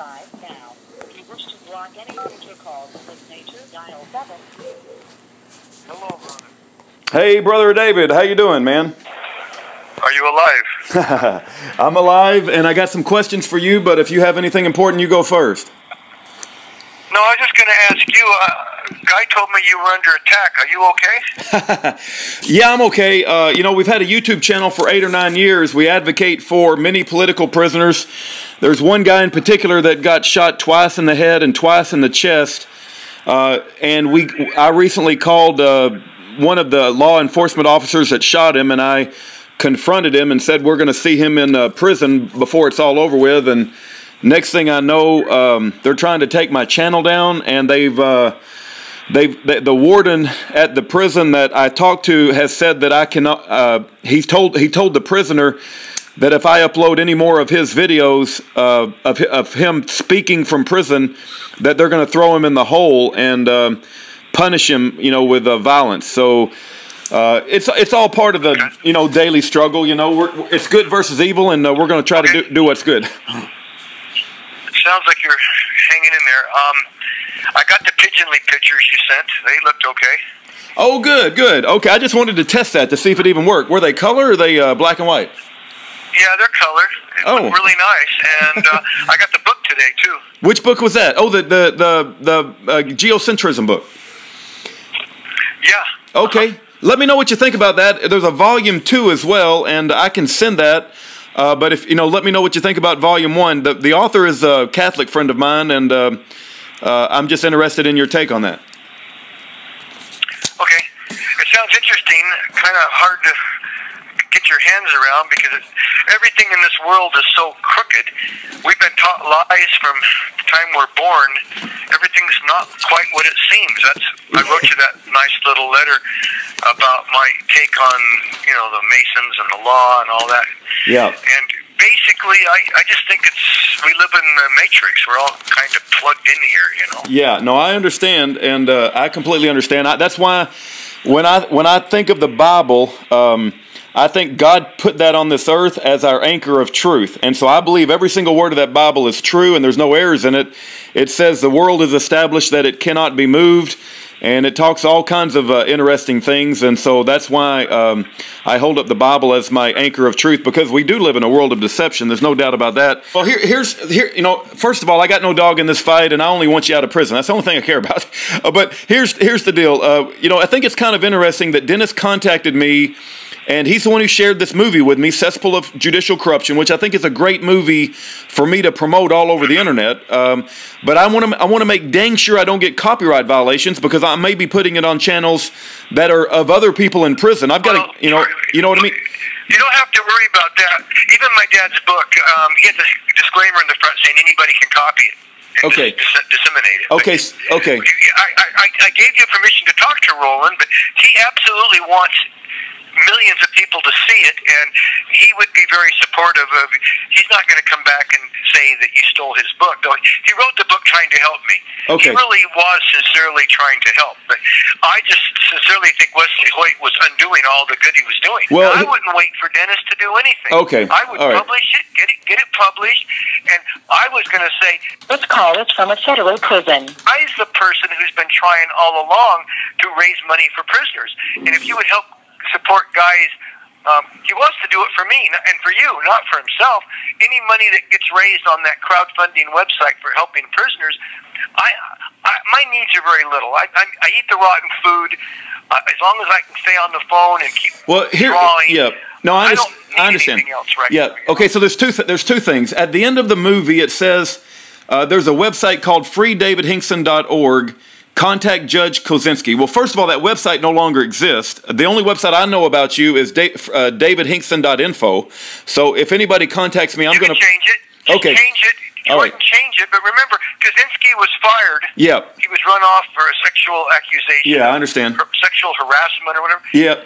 5 now. If you wish to block any future calls of this nature, dial 7. Hello, brother. Hey, Brother David. How you doing, man? Are you alive? I'm alive, and I got some questions for you, but if you have anything important, you go first. No, I was just going to ask you, Guy told me you were under attack. Are you okay? Yeah, I'm okay. You know, we've had a YouTube channel for 8 or 9 years. We advocate for many political prisoners. There's one guy in particular that got shot twice in the head and twice in the chest. And I recently called one of the law enforcement officers that shot him, and I confronted him and said we're going to see him in prison before it's all over with. And next thing I know, they're trying to take my channel down, and the warden at the prison that I talked to has said that I cannot. He told the prisoner that if I upload any more of his videos of him speaking from prison, that they're going to throw him in the hole and punish him, you know, with violence. So it's all part of the daily struggle. You know, it's good versus evil, and we're going to try to do what's good. Sounds like you're hanging in there. I got the pigeon leaf pictures you sent. They looked okay. Oh, good, good. Okay, I just wanted to test that to see if it even worked. Were they color or are they black and white? Yeah, they're color. It looked really nice, and I got the book today too. Which book was that? Oh, the Geocentrism book. Yeah. Okay. Let me know what you think about that. There's a volume 2 as well, and I can send that. But if let me know what you think about volume 1. The author is a Catholic friend of mine, and I'm just interested in your take on that. Okay. It sounds interesting. Kind of hard to get your hands around because everything in this world is so crooked. We've been taught lies from the time we're born. Everything's not quite what it seems. I wrote you that nice little letter about my take on, the Masons and the law and all that. Yeah. And basically, I just think we live in the Matrix. We're all kind of plugged in here, Yeah, no, I understand, and I completely understand. That's why when I think of the Bible, I think God put that on this earth as our anchor of truth. And so I believe every single word of that Bible is true and there's no errors in it. It says the world is established that it cannot be moved. And it talks all kinds of interesting things. And so that's why I hold up the Bible as my anchor of truth, because we do live in a world of deception. There's no doubt about that. Well, first of all, I got no dog in this fight, and I only want you out of prison. That's the only thing I care about. But here's the deal. I think it's kind of interesting that Dennis contacted me, and he's the one who shared this movie with me, Cesspool of Judicial Corruption, which I think is a great movie for me to promote all over the internet. But I want to make dang sure I don't get copyright violations, because I may be putting it on channels that are of other people in prison. I've got to, you know what I mean? You don't have to worry about that. Even my dad's book, he has a disclaimer in the front saying anybody can copy it. And disseminate it. Okay. Okay. I gave you permission to talk to Roland, but he absolutely wants millions of people to see it, and he would be very supportive of. He's not going to come back and say that you stole his book, though. He wrote the book trying to help me. Okay. He really was sincerely trying to help, but I just sincerely think Wesley Hoyt was undoing all the good he was doing. Well, I wouldn't wait for Dennis to do anything. Okay. I would publish it, get it published, and I was going to say, this call is from a federal prison. I's the person who's been trying all along to raise money for prisoners, and if you would help support Guy's, he wants to do it for me and for you, not for himself. Any money that gets raised on that crowdfunding website for helping prisoners, my needs are very little. I eat the rotten food. As long as I can stay on the phone and keep drawing. Yeah. No, I don't need understand. anything else right Yeah. now. Okay. So there's two things. At the end of the movie, it says there's a website called freedavidhinkson.org. Contact Judge Kozinski. Well, first of all, that website no longer exists. The only website I know about you is davidhinkson.info. So if anybody contacts me, I'm going to change it. Okay. Change it. You wouldn't change it, but remember, Kozinski was fired. Yeah. He was run off for a sexual accusation. Yeah, I understand. Sexual harassment or whatever. Yeah.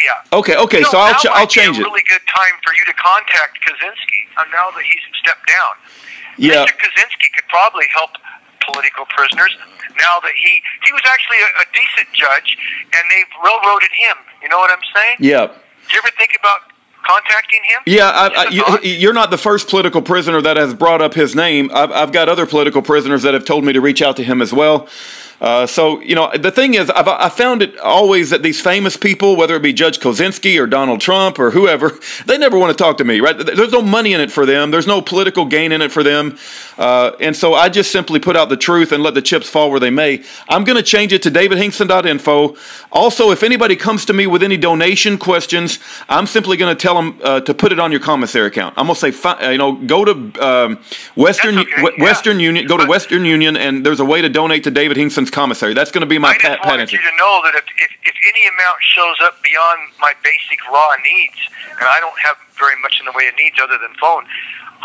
Yeah. Okay. So I'll change it. It's a really good time for you to contact Kozinski now that he's stepped down. Yeah. Mr. Kozinski could probably help political prisoners now that he was actually a decent judge, and they've railroaded him. You know what I'm saying? Yeah. Did you ever think about contacting him? Yeah, you're not the first political prisoner that has brought up his name. I've got other political prisoners that have told me to reach out to him as well. So, you know, the thing is, I found it always that these famous people, whether it be Judge Kozinski or Donald Trump or whoever, they never want to talk to me, right? There's no money in it for them. There's no political gain in it for them. And so I just simply put out the truth and let the chips fall where they may. I'm going to change it to davidhinkson.info. Also, if anybody comes to me with any donation questions, I'm simply going to tell them to put it on your commissary account. I'm going to say, you know, go to Western Union, go to Western Union, and there's a way to donate to David Hinkson's commissary. That's going to be my pat answer. I just wanted you to know that if any amount shows up beyond my basic raw needs, and I don't have very much in the way of needs other than phone,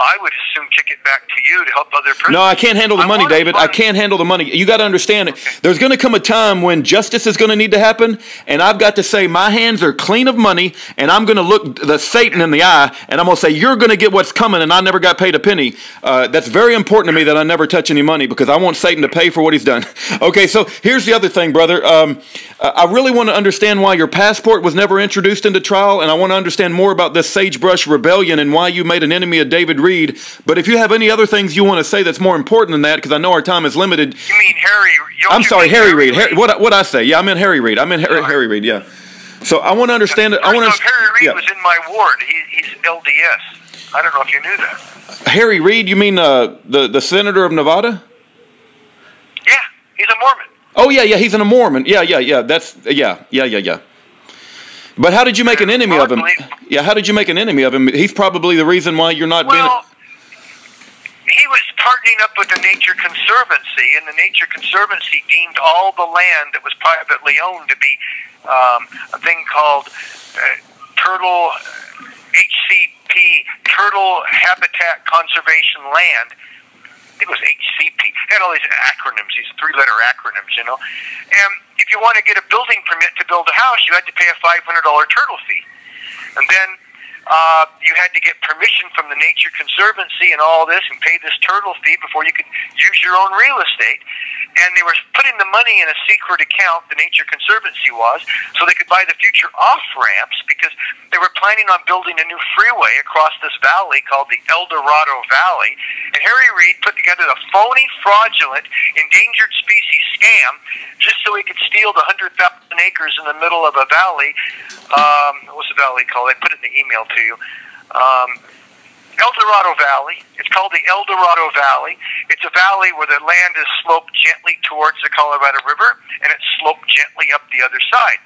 I would assume kick it back to you to help other prisoners. No, I can't handle the money, David. I can't handle the money. You got to understand, there's going to come a time when justice is going to need to happen, and I've got to say my hands are clean of money, and I'm going to look the Satan in the eye, and I'm going to say, you're going to get what's coming, and I never got paid a penny. That's very important to me that I never touch any money, because I want Satan to pay for what he's done. Okay, so here's the other thing, brother. I really want to understand why your passport was never introduced into trial, and I want to understand more about this Sagebrush Rebellion and why you made an enemy of David Reid. But if you have any other things you want to say that's more important than that, because I know our time is limited. You mean Harry? I'm sorry, Harry Reid. What I say? Yeah, I meant Harry Reid. I meant Harry Reid. Yeah. So I want to understand it. Harry Reid was in my ward. He's LDS. I don't know if you knew that. Harry Reid? You mean the senator of Nevada? Yeah, he's a Mormon. Oh yeah, he's a Mormon. Yeah. That's yeah. But how did you make an enemy of him? Yeah, how did you make an enemy of him? He's probably the reason why you're not being. He was partnering up with the Nature Conservancy, and the Nature Conservancy deemed all the land that was privately owned to be a thing called Turtle Habitat Conservation Land. I think it was HCP. It had all these acronyms, these three-letter acronyms, you know. And if you want to get a building permit to build a house, you had to pay a $500 turtle fee. And then you had to get permission from the Nature Conservancy and all this and pay this turtle fee before you could use your own real estate. And they were putting the money in a secret account, the Nature Conservancy was, so they could buy the future off-ramps, because they were planning on building a new freeway across this valley called the El Dorado Valley. And Harry Reid put together a phony, fraudulent, endangered species scam just so he could steal the 100,000 acres in the middle of a valley. What's the valley called? I put it in the email to you. El Dorado Valley. It's called the El Dorado Valley. It's a valley where the land is sloped gently towards the Colorado River, and it's sloped gently up the other side.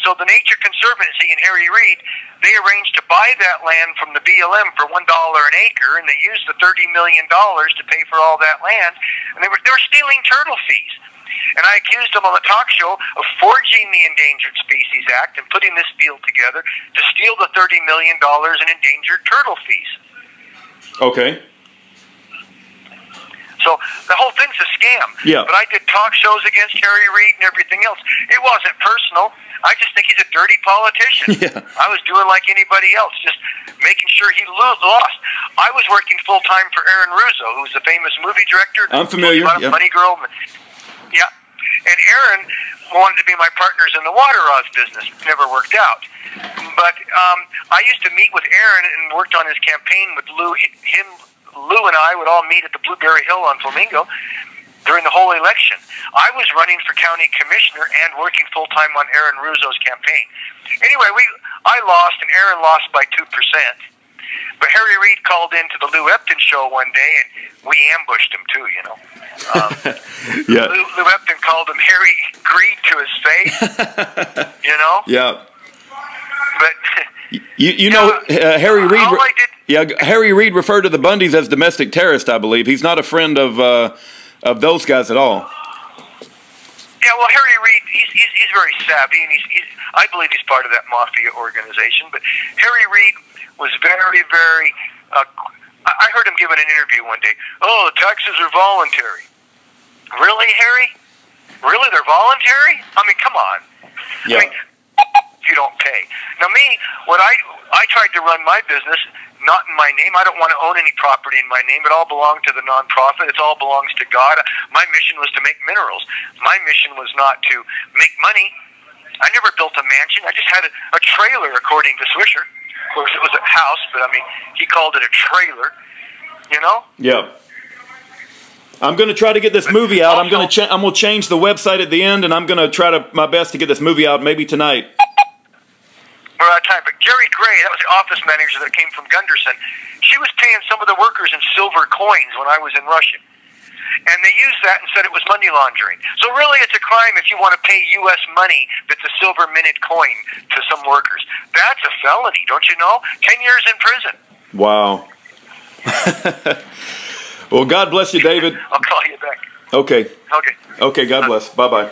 So the Nature Conservancy and Harry Reid, they arranged to buy that land from the BLM for $1 an acre, and they used the $30 million to pay for all that land, and they were stealing turtle fees. And I accused them on the talk show of forging the Endangered Species Act and putting this deal together to steal the $30 million in endangered turtle fees. Okay. So the whole thing's a scam. Yeah. But I did talk shows against Harry Reid and everything else. It wasn't personal. I just think he's a dirty politician. Yeah. I was doing like anybody else, just making sure he lost. I was working full-time for Aaron Russo, who's the famous movie director. I'm familiar. Yeah. Funny Girl. Yeah. And Aaron wanted to be my partners in the water rods business. It never worked out. But I used to meet with Aaron and worked on his campaign with Lou. Lou and I would all meet at the Blueberry Hill on Flamingo during the whole election. I was running for county commissioner and working full-time on Aaron Russo's campaign. Anyway, I lost and Aaron lost by 2%. But Harry Reid called into the Lou Epton show one day, and we ambushed him too, you know. Yeah. Lou Epton called him Harry Greed to his face, you know. Yeah. But you know, Harry Reid. Yeah, Harry Reid referred to the Bundys as domestic terrorists, I believe. He's not a friend of those guys at all. Yeah, well, Harry Reid, he's very savvy, and I believe he's part of that mafia organization. But Harry Reid was very, very. I heard him giving an interview one day. Oh, the taxes are voluntary. Really, Harry? Really, they're voluntary? I mean, come on. Yeah. I mean, if you don't pay. Now, me, when I tried to run my business, not in my name. I don't want to own any property in my name. It all belonged to the nonprofit. It all belongs to God. My mission was to make minerals. My mission was not to make money. I never built a mansion. I just had a trailer, according to Swisher. Of course, it was a house, but I mean, he called it a trailer. You know? Yeah. I'm going to try to get this movie out. I'm going to change the website at the end, and I'm going to try my best to get this movie out maybe tonight. We're out of time. But Gary Gray, that was the office manager that came from Gunderson. She was paying some of the workers in silver coins when I was in Russia. And they used that and said it was money laundering. So really it's a crime if you want to pay U.S. money that's a silver minted coin to some workers. That's a felony, don't you know? 10 years in prison. Wow. Well, God bless you, David. I'll call you back. Okay. Okay. Okay, God bless. Bye-bye.